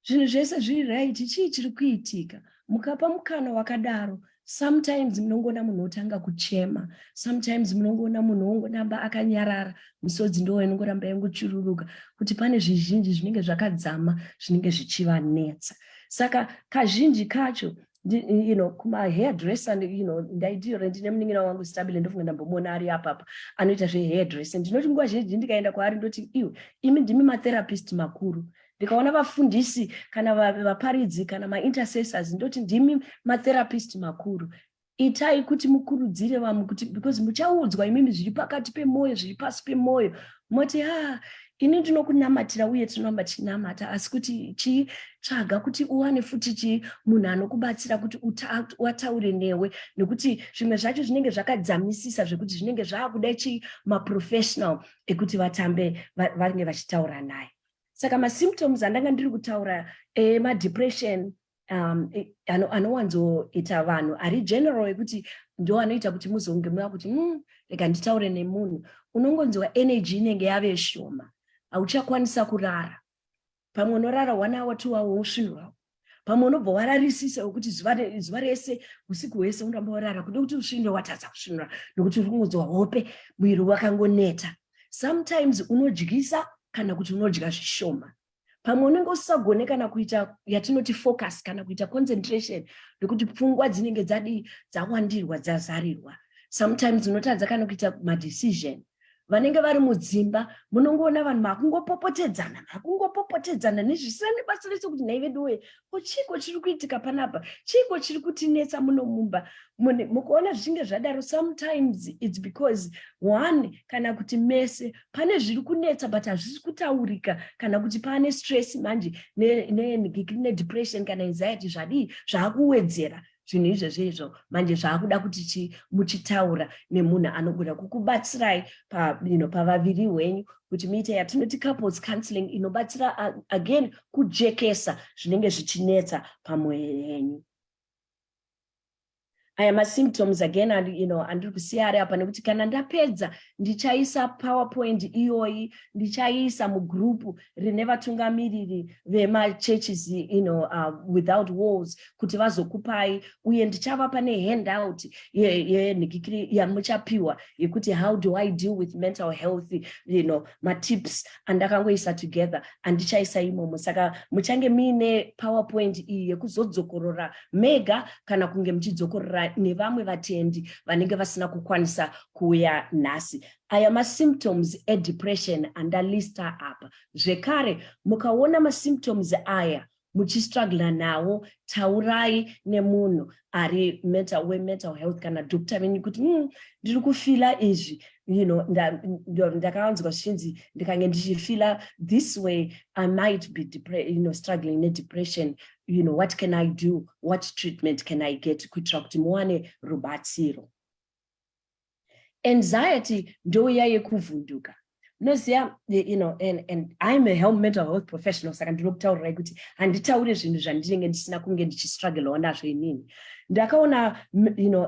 zvinhu zvese zviri right, chii chiri kuitika? Mukapa mukana wakadaro, sometimes munongoona munhu otanga kuchema, sometimes munongoona munhu ongonamba akanyarara, misodzi ndiwo inongoramba yangochururuka, kuti pane zvizhinji zvinenge zvakadzama zvinenge zvichivanetsa. Saka kazhinji kacho kuma hairdresser, ndaidiro ndine muningira wangu Stabile, ndofunga ndambomuona ari apapa anoita zvehairdresser. Ndinoti nguva zhinji ndikaenda kwaari ndoti imi ndimi matherapist makuru. Ndikaona vafundisi kana vaparidzi kana ma-intercessors ndoti ndimi matherapist makuru. Itai kuti mukurudzire vamwe kuti because muchaudzwa imimi zviri pakati pemwoyo, zviri pasi pemwoyo, moti ini ndinokunamatira uye tinoramba chinamata, asi kuti chitsvaga kuti uwane futi munhu anokubatsira kuti wataure newe, nekuti zvimwe zvacho zvinenge zvakadzamisisa zvekuti zvinenge zvaakuda maprofessional ekuti vatambe vange vachitaura naye. Saka ma-symptoms andanga ndiri kutaura ma-depression anowanzoita vanhu ari general, ekuti ndo anoita kuti muzonge muya kuti rega nditaure nemunhu, unongonzwa energy inenge yave shoma, hauchakwanisa kurara. Pamwe unorara 1 hour 2 hour wosvinwa, pamwe unobva wararisisa wekuti zuva rese usiku hwese unoramba warara kude kuti usvinde watadza kusvinura, nokuti uri kungonzwa hope, mwiri wakangoneta. Sometimes unodyisa kana kuti unodya zvishoma. Pamwe unenge usagone kana kuita yatinoti focus kana kuita concentration, nekuti pfungwa dzinenge dzawandirwa, dzazarirwa. Sometimes unotadza kana kuita madecision. Vanenge vari mudzimba munongoona vanhu makungopopotedzana nezvisina basa rese kuti nhai vedu we chiko chiri kuitika panapa, chiko chiri kutinetsa muno mumba. Mukuona zvichinge zvadaro, sometimes it's because one kana kuti mese pane zviri kunetsa but hazvisi kutaurika, kana kuti pane stress manje ne depression kana anxiety zvaakuwedzera. zvinhu izvozvo manje zvaakuda kuti muchitaura nemunhu anogona kukubatsirai pavaviri hwenyu kuti muite yatinoti couples counseling inobatsira again kujekesa zvinenge zvichinetsa pamwoyo yenyu. Aya masymptoms again andiri kusiya ari apa nekuti kana ndapedza ndichaisa PowerPoint iyoyi ndichaisa mugrupu rine vatungamiriri vemachurches without walls kuti vazokupai uye ndichavapa nehandout yenhikikiri yamuchapiwa yekuti how do I deal with mental health matips andakangoisa together andichaisa imomo. Saka muchange muine PowerPoint iyi yekuzodzokorora mega kana kunge muchidzokorora nevamwe vatendi vanenge vasina kukwanisa kuuya nhasi. Aya masymptoms depression andalista apa. Zvekare mukaona masymptoms aya muchistruggle nawo, taurai nemunhu ari mental health kana doctor venyu kuti ndiri kufila izvi, ndakawanzwa zvichinzi ndikange ndichifila this way I might be struggling nedepression. What can I do? What treatment can I get? Kuitira kuti muwane rubatsiro. Anxiety ndoya yekuvhunduka. Noziya, and I'm a mental health professional, saka ndinokutaurira kuti handitaure zvinhu zvandinenge ndisina kunge ndichistruggle nazvo inini. Ndakaona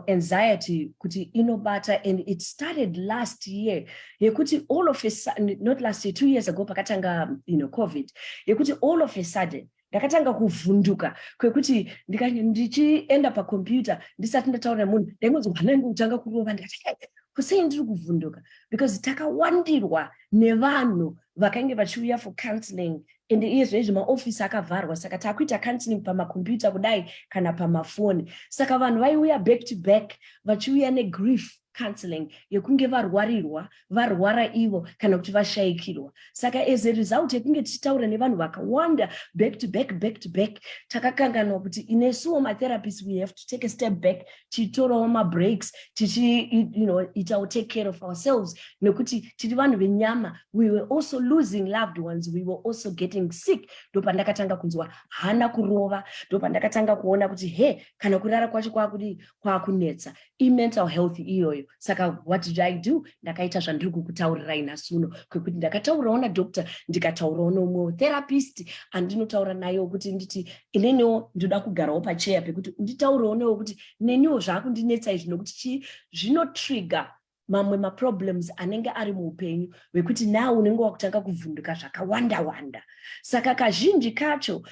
anxiety kuti inobata, and it started last year. Yekuti all of a sudden, not last year, 2 years ago pakatanga COVID. Yekuti all of a sudden ndakatanga kuvhunduka kwekuti ndichienda pakompyuta ndisati ndataura munhu ndaingonzwa mwana kutanga kurova ndikati kusei ndiri kuvhunduka because takawandirwa nevanhu vakainge vachiuya for counseling, and izvezvi maofisi akavharwa saka takuita counseling pamakompyuta kudai kana pamafoni. Saka vanhu vaiuya back to back vachiuya negrief counseling yekunge varwara ivo kana kuti vashayikirwa. Saka as a result yekunge tichitaura nevanhu vakawanda back to back takakanganwa kuti inesuwo matherapists we have to take a step back, tichitorawo mabreaks, itawo take care of ourselves nekuti tiri vanhu venyama. We were also losing loved ones, we were also getting sick. Ndopandakatanga kunzwa hana kurova, ndopandakatanga kuona kuti kana kurara kwacho kwakunetsa mental health iyoyo. Saka what did I do? Ndakaita zvandiri kukutaurirai nasuno, kwekuti ndakataurawo nadoctor, ndikataurawo nomwe therapist andinotaura nayo kuti nditi ineniwo ndoda kugarawo pacheya pekuti nditaurawo newo kuti neniwo zvakundinetsa izvi nokuti zvinotrigger mamwe maproblems anenge ari muupenyu wekuti nawo unenge wakutanga kuvhunduka zvakawanda. Saka kazhinji kacho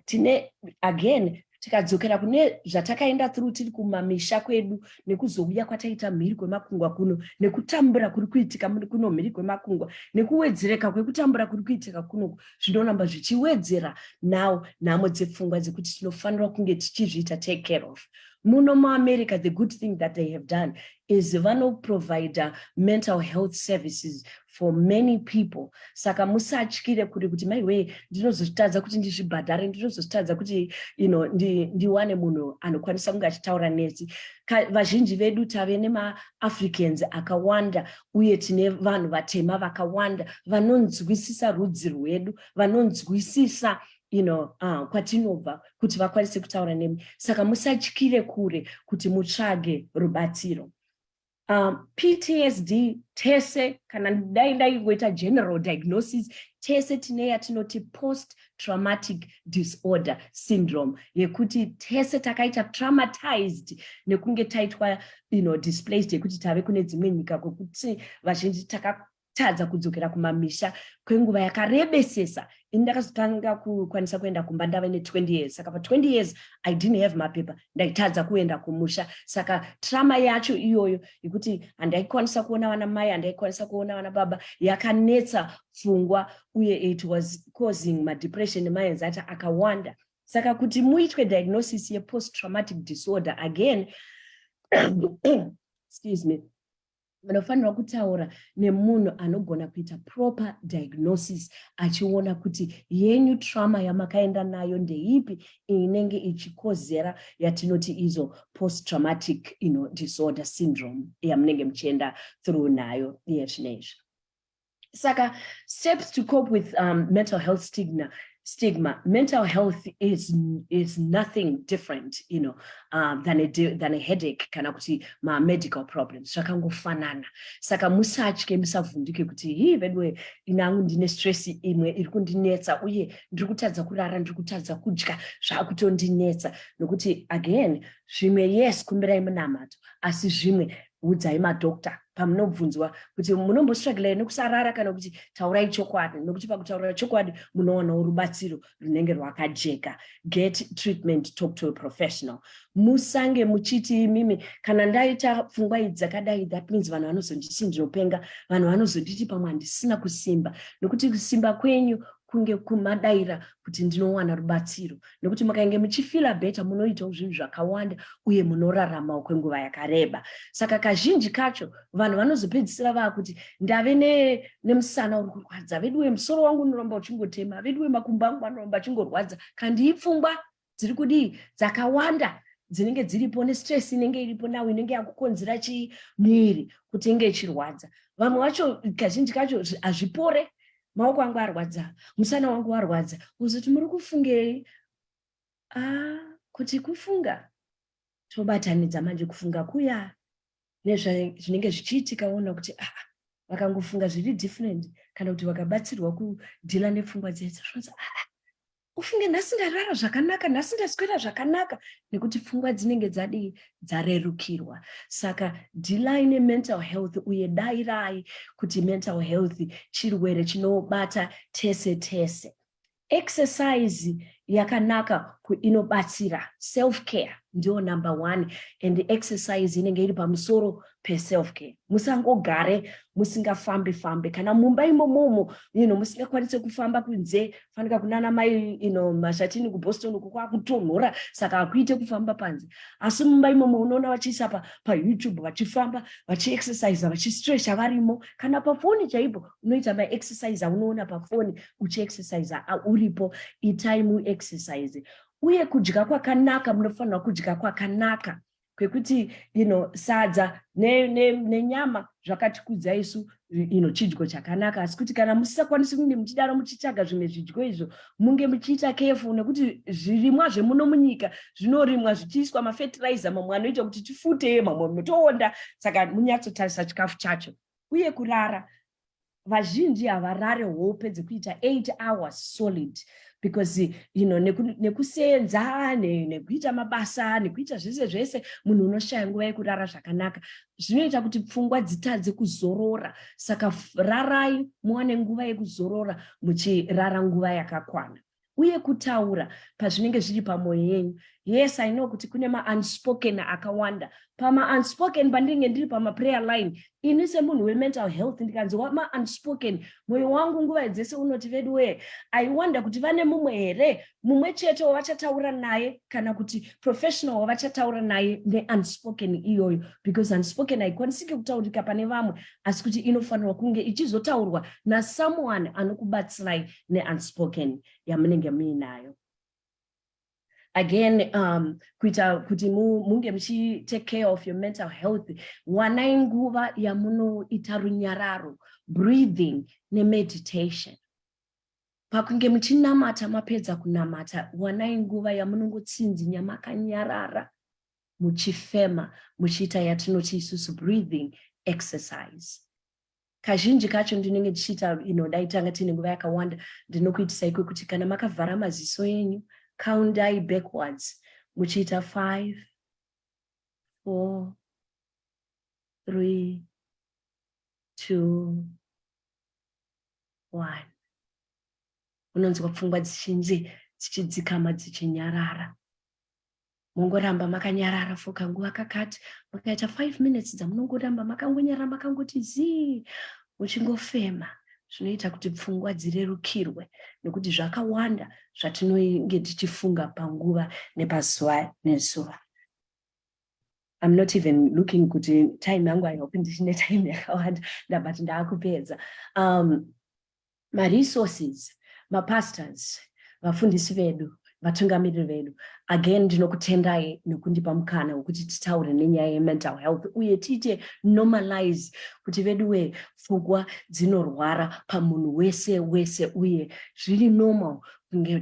tine again tikadzokera kune zvatakaenda through tiri kumamisha kwedu nekuzouya kwataita mhiri kwemakungwa kuno nekutambura kuri kuitika kuno mhiri kwemakungwa nekuwedzereka kwekutambura kuri kuitika kuno zvinoramba zvichiwedzera nawo nhamo dzepfungwa dzekuti tinofanira kunge tichizviita take care of. Muno muAmerica, the good thing that they have done is provide mental health services for many people. Saka musatyire kuti maiwe ndinozozvitadza kuti ndizvibhadhare, ndinozozvitadza kuti ndiwane munhu anokwanisa kunge achitaura nesi. Vazhinji vedu tave nemaAfricans akawanda uye tine vanhu vatema vakawanda vanonzwisisa rudzi rwedu, vanonzwisisa kwatinobva kuti vakwanise kutaura nemi. Saka musatyire kure kuti mutsvage rubatsiro. PTSD tese kana ndaingoita general diagnosis tese tine yatinoti post traumatic disorder syndrome yekuti tese takaita traumatized nekunge taitwa displaced yekuti tave kune dzimwe nyika kwekuti vazhinji takatadza kudzokera kumamisha kwenguva yakarebesesa. Ndakazotanga kukwanisa kuenda kumba ndava ne20 years. Saka pa 20 years I didn't have mapepa, ndaitadza kuenda kumusha. Saka trauma yacho iyoyo yekuti handaikwanisa kuona vana mai, handaikwanisa kuona vana baba, yakanetsa pfungwa uye it was causing depression nemaanxiety akawanda. Saka kuti muitwe diagnosis ye post traumatic disorder again excuse me, munofanirwa kutaura nemunhu anogona kuita proper diagnosis achiona kuti yenyu trauma yamakaenda nayo ndeipi inenge ichikozera yatinoti izo post traumatic disorder syndrome yamunenge muchienda through nayo zvinezvi. Saka steps to cope with mental health stigma stigma. Mental health is nothing different, than a headache kana kuti medical problems. Zvakangofanana. Saka musatye musavhundike kuti vedwe inangu ndine stress imwe iri kundinetsa uye ndiri kutadza kurara, ndiri kutadza kudya, zvakutondinetsa. Nokuti again, zvimwe yes kumbirai munamato, asi zvimwe udzai madokta pamunobvunzwa kuti munombostruggle nekusarara kana kuti taurai chokwadi, nokuti pakutaura chokwadi munowana rubatsiro runenge rwakajeka. Get treatment, talk to a professional. Musange muchiti mimi kana ndaita pfungwa idzi dzakadai, that means vanhu vanozonditi ndinopenga, vanhu vanozonditi pamwe handisina kusimba, nokuti kusimba kwenyu kunge kumadaira kuti ndinowana rubatsiro, nokuti makainge muchifila beta munoitawo zvinhu zvakawanda uye munorarama kwenguva yakareba. Saka kazhinji kacho vanhu vanozopedzisira vakuti ndave nemusana uri kurwadza, veduwe musoro wangu unoramba uchingotema, veduwe makumbo angu anoramba achingorwadza, kandi ipfungwa dziri kudii dzakawanda dzinenge dziripo nestress inenge iripo nawo inenge yakukonzera chimwiri kuti inge ichirwadza. Vamwe vacho kazhinji kacho hazvipore, maoko angu arwadza, musana wangu warwadza, uzoti muri kufungei? Kuti kufunga tobatanidza manje kufunga kuya nezvinenge zvichiitika, ona kuti vakangofunga zviri different kana kuti vakabatsirwa kudhila nepfungwa dzedzo, ufunge nhasi ndarara zvakanaka, nhasi ndaswera zvakanaka, nekuti pfungwa dzinenge dzarerukirwa. Saka dhilai nemental health uye dairai kuti mental health chirwere chinobata tese tese. Exercise yakanaka inobatsira, self care ndio number 1, and exercise inenge iri pamusoro self care. Musangogare musingafambi kana mumba imomo musingakwanise kufamba kunze, fanika kunana mai mashatini kuBoston kwa kutonhora, saka akuite kufamba panze. Asi mumba imomo unoona vachiisa pa YouTube vachifamba, vachiexercise, vachistretcha varimo, kana pafoni chaipo unoita exercise unoona pafoni uchiexercise uripo. Itime exercise. Uye kudya kwakanaka, munofanira kudya kwakanaka, kwekuti sadza nenyama zvakatikudza isu chidyo chakanaka, asi kuti kana musisakwanisi kunge muchidaro muchitsvaga zvimwe zvidyo izvo, munge muchiita careful, nekuti zvirimwa zvemuno munyika zvinorimwa zvichiiswa mafertilizer, mamwe anoita kuti tifute, mamwe mutoonda. Saka munyatsotarisa chikafu chacho. Uye kurara, vazhinji havarare wopedze kuita 8 hours solid, because nekusenza nekuita mabasa nekuita zvese munhu unoshaya nguva yekurara zvakanaka, zvinoita kuti pfungwa dzitadze kuzorora. Saka rarai muwane nguva yekuzorora, muchirara nguva yakakwana. Uye kutaura pazvinenge zviri pamwoyo yenyu. Yes, I know kuti kune unspoken akawanda. Unspoken pandinenge ndiri prayer line, ini semunhu wemental health ndikanzwa unspoken, mwoyo wangu nguva dzese unoti vedwe, I wonder kuti vane mumwe here, mumwe chete wavachataura naye kana kuti professional wavachataura naye unspoken iyoyo, because unspoken haikwanisiki kutaurika pane vamwe, asi kuti inofanirwa kunge ichizotaurwa nasomeone anokubatsirai unspoken yamunenge muinayo. Again, kuita kuti munge muchi take care of your mental health, wanai nguva yamunoita runyararo, breathing meditation. Pakunge muchinamata mapedza kunamata, wanai nguva yamunongotsinzinya makanyarara, muchifema, muchiita yatinoti isusu breathing exercise. Kazhinji kacho ndinenge ndichiita daitanga tine nguva yakawanda ndinokuitisa iko kuti kana makavhara maziso enyu, count backwards, muchiita 5, 4, 3, 2, 1. Unonzwa pfungwa dzichidzikama dzichinyarara. Mongoramba makanyarara for kanguva kakati, makaita 5 minutes dzamunongoramba makangonyarara makangoti zii, muchingofema. Zvinoita kuti pfungwa dzirerukirwe, nekuti zvakawanda zvatinenge tichifunga panguva nepazuva nezuva. I'm not even looking kuti time yangu aihope ndichine time yakawanda, but ndakupedza. Resources, pastors, vafundisi vedu, vatungamiriri vedu, again ndinokutendai nekundipa mukana wekuti titaure nenyaya yemental health, uye tiite normalize kuti veduwe pfungwa dzinorwara pamunhu wese uye zviri normal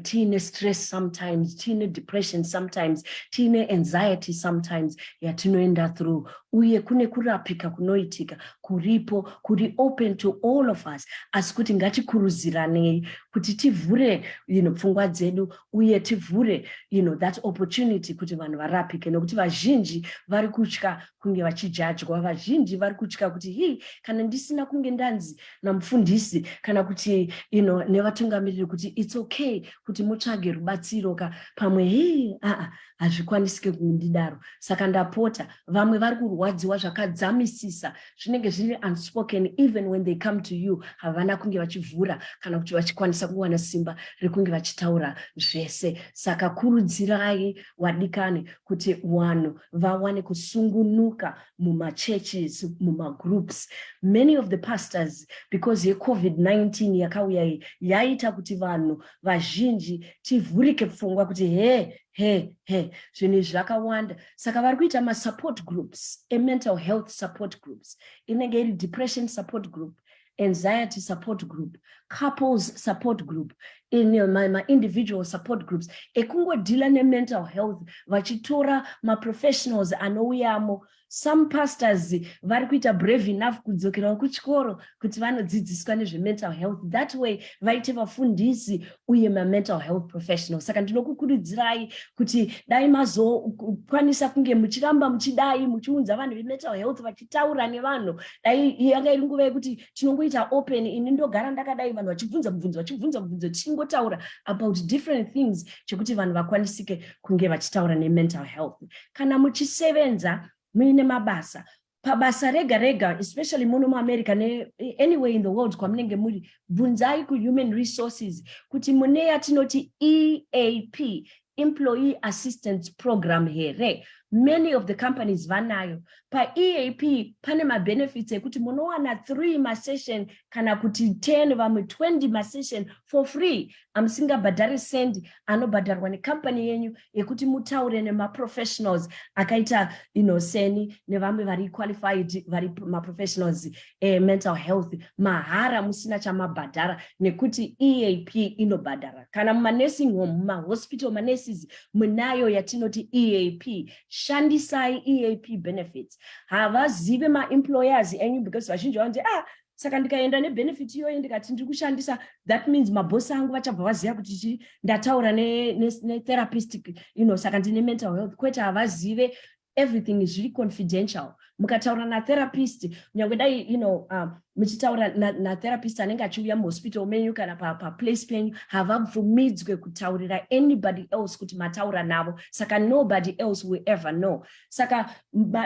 Tine stress sometimes, tine depression sometimes, tine anxiety sometimes, yatinoenda through. Uye kune kurapika kunoitika, kuripo, kuri open to all of us. Asi kuti ngatikuruziranei, kuti tivhure, pfungwa dzedu, uye tivhure, that opportunity kuti vanhu varapike. Nokuti vazhinji vari kutya kunge vachijajwa, vazhinji vari kutya kuti kana ndisina kunge ndanzi namufundisi, kana kuti nevatungamiriri kuti it's okay kuti mutsvage rubatsiro pamwe hazvikwanisike kundidaro. Saka ndapota, vamwe vari kurwadziwa zvakadzamisisa, zvinenge zviri unspoken, even when they come to you havana kunge vachivhura kana kuti vachikwanisa kuwana simba rekunge vachitaura zvese. Saka kurudzirai wadikani kuti vanhu vawane kusungunuka mumachurches, mumagroups. Many of the pastors, because COVID-19 yakauya yaita kuti vanhu vazhinji tivhurike pfungwa kuti zvinhu zvakawanda. Saka vari kuita ma-support groups, mental health support groups, inenge iri depression support group, anxiety support group, couples support group, my individual support groups, ekungodila ne-mental health, vachitora ma-professionals anouyamo. Some pastors vari kuita brave enough kudzokera kuchikoro kuti vanodzidziswa nezve-mental health. That way, vaite vafundisi uye ma-mental health professionals. Saka ndinokukurudzirai kuti dai mazokwanisa kunge muchiramba muchidai muchiunza vanhu ve-mental health vachitaura nevanhu. Dai yanga iri nguva yekuti tinongoita open, ini ndogara ndakadai vanhu vachibvunza mubvunzo tichingotaura about different things chekuti vanhu vakwanisike kunge vachitaura ne-mental health. Kana muchisevenza muine mabasa, pabasa rega rega, especially muno muAmerica anywhere in the world kwamunenge muri, bvunzai ku-human resources kuti mune yatinoti EAP, Employee Assistance Program here. Many of the companies vanayo. Pa EAP pane ma-benefits ekuti munowana 3 ma-session kana kuti 10 vamwe 20 ma-session for free. Amsingabhadhari sendi, anobhadharwa necompany yenyu ekuti mutaure nema-professionals akaita seni nevamwe vari qualified, vari ma-professionals mental health, mahara musina chamabhadhara nekuti EAP inobhadhara. Kana muma-nursing home, muma-hospital, ma-nurses munayo yatinoti EAP. Shandisai EAP benefits. Havazive ma-employers enyu because vazhinji vanoti saka ndikaenda ne-benefit iyoyo ndikati ndiri kushandisa, that means mabosi angu vachabva vaziva kuti ndataura ne-therapist, saka ndine mental health. Kwete, havazive, everything is really confidential. Mukataura na-therapist, nyangwe dai muchitaura na-therapist anenge achiuya muhospital menyu kana pa-place penyu, havabvumidzwe kutaurira anybody else kuti mataura navo. Saka nobody else will ever know. Saka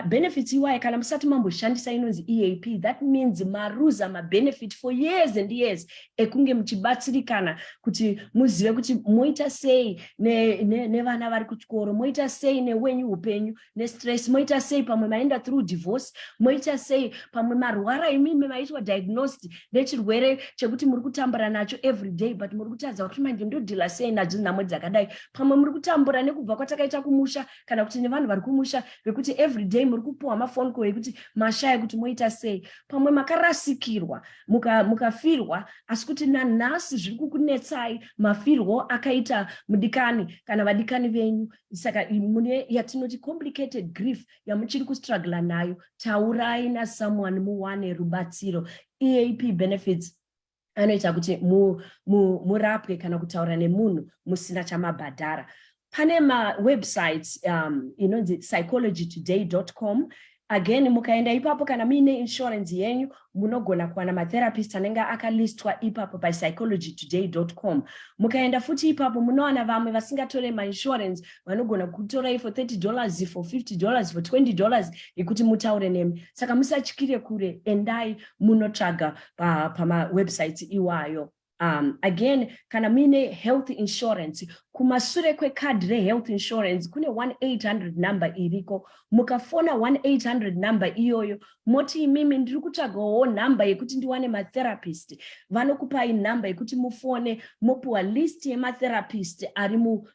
benefits iwaye kana musati mamboshandisa inonzi EAP, that means maruza ma-benefit for years and years ekunge muchibatsirikana kuti muzive kuti moita sei nevana vari kuchikoro, moita sei newenyu upenyu, ne-stress, moita sei pamwe maenda through divorce, moita sei pamwe marwara imimi maitwa diagnosed nechirwere chekuti muri kutambura nacho every day, but muri kutadza kuti manje ndodhila sei nadzo nhamo dzakadai. Pamwe muri kutambura nekubva kwatakaita kumusha, kana kuti nevanhu vari kumusha vekuti every day muri kupuwa mafone call ekuti mashaya kuti moita sei. Pamwe makarasikirwa, mukafirwa, asi kuti nanhasi zviri kukunetsai mafirwo akaita mudikani kana vadikani venyu. Saka mune yatinoti complicated grief yamuchiri kustruggle nayo, taurai na someone muwane rubatsiro. EAP benefits anoita kuti murapwe kana kutaura nemunhu musina chamabhadhara. Pane ma-websites inonzi psychologytoday.com. Again, mukaenda ipapo kana muine insurance yenyu, munogona kuwana ma-therapist anenge akalistwa ipapo pa psychologytoday.com. Mukaenda futi ipapo munowana vamwe vasingatore ma-insurance, vanogona kutorai for $30, for $50, for $20 ekuti mutaure nemi. Saka musatyire kure, endai munotsvaga pama-websites iwayo. Again, kana muine health insurance, kumasure kwekadhi re-health insurance kune 1-800 number iriko. Mukafona 1-800 number iyoyo, moti imimi ndiri kutsvagawo number yekuti ndiwane ma-therapist. Vanokupai number yekuti mufone, mopuwa list yema-therapist ari mu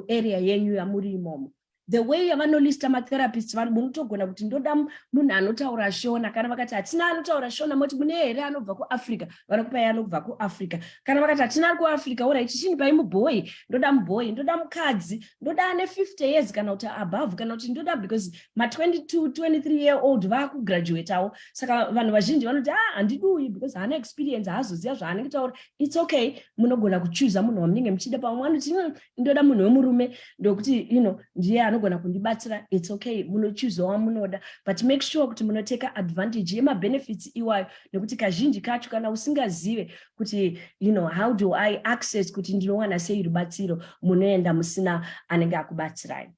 area yenyu yamuri imomo. the way yavanolista matherapists vari munotogona kuti ndoda munhu anotaura Shona, kana vakati hatina anotaura Shona moti mune here anobva kuAfrica, vanokupai anobva kuAfrica. Kana vakati hatina ari kuAfrica, ora chichini pai mubhoyi, ndoda mubhoyi, ndoda mukadzi, ndoda ane 50 years kana kuti above, kana kuti ndoda because ma 22 23 year old vakugraduateawo. Saka vanhu vazhinji vanoti handidui because haana experience, haazoziva zvaanenge taura. It's okay, munogona kuchoose munhu wamunenge muchida. Pamwe vanoti ndoda munhu wemurume ndokuti ndiye anogona kundibatsira. It's okay, munochoose wamunoda, but make sure kuti munoteka advantage yemabenefits iwayo, nekuti kazhinji kacho kana usingazive kuti how do I access kuti ndinowana sei rubatsiro, munoenda musina anenge akubatsirai.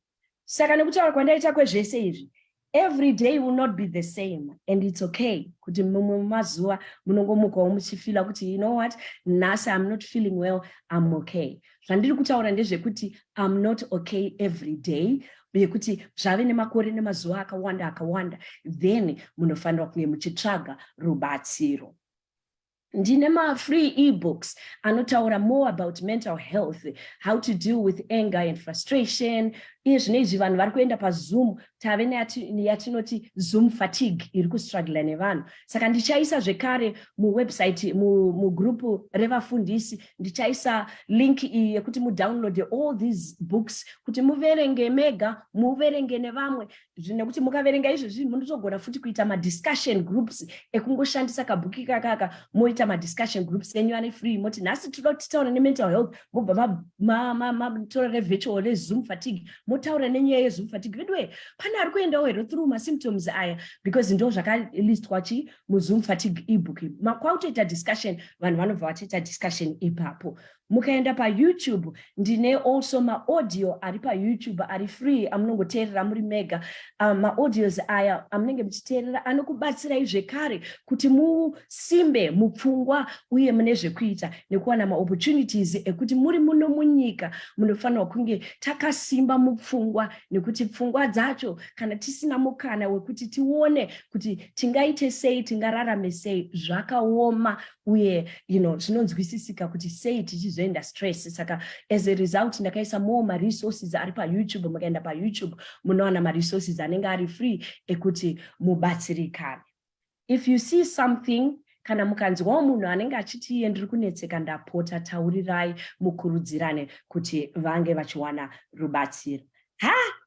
Saka nekutaura kwandaita kwezvese izvi, every day will not be the same, and it's okay kuti mumwe mazuva munongomukawo muchifila kuti you know what, nhasi I'm not feeling well, I'm okay. Zvandiri kutaura ndezvekuti I'm not okay every day, yekuti zvave nemakore nemazuva akawanda, then munofanira kunge muchitsvaga rubatsiro. Ndine ma-free ebooks anotaura more about mental health, how to deal with anger and frustration. Izvinezvi vanhu vari kuenda paZoom, tave yatinoti Zoom fatigue iri kustruggle nevanhu. Saka ndichaisa zvekare muwebsite, mugrupu revafundisi, ndichaisa link iyi yekuti mudownload all these books kuti muverenge mega, muverenge nevamwe. Nekuti mukaverenga izvozvi munotogona futi kuita ma-discussion groups ekungoshandisa kabhuki kakaka, moita ma-discussion groups enyu ane free, moti nhasi titaura ne-mental health, mobva matora re-virtual re-Zoom fatigue, motaura nenyaya yeZoom fatigue. Vedwe, pana ari kuendawo here through ma-symptoms aya, because ndo zvakalistwa chi muZoom fatigue ebook. Kwautoita discussion, vanhu vanobva vachiita discussion ipapo. Mukaenda paYouTube, ndine also ma-audio ari paYouTube ari free, amunongoteerera muri mega. Ma-audios aya amunenge muchiteerera anokubatsirai zvekare kuti musimbe mupfungwa uye mune zvekuita, nekuwana ma-opportunities ekuti muri muno munyika munofanirwa kunge takasimba mupfungwa, nekuti pfungwa dzacho kana tisina mukana wekuti tione kuti tingaite sei, tingararame sei, zvakaoma uye zvinonzwisisika kuti sei tichizoenda stress. Saka as a result ndakaisa more ma-resources ari paYouTube. Mukaenda paYouTube munowana ma-resources anenge ari free ekuti mubatsirikane. If you see something, kana mukanzwawo munhu anenge achiti iye ndiri kunetseka, ndapota taurirai, mukurudzirane kuti vange vachiwana rubatsiro.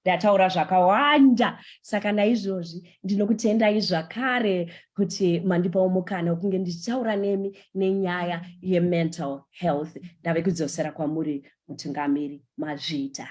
Ndataura zvakawanda, saka naizvozvi ndinokutendai zvakare kuti mandipawo mukana wokunge ndichitaura nemi nenyaya yemental health. Ndave kudzosera kwamuri mutungamiri, mazvita.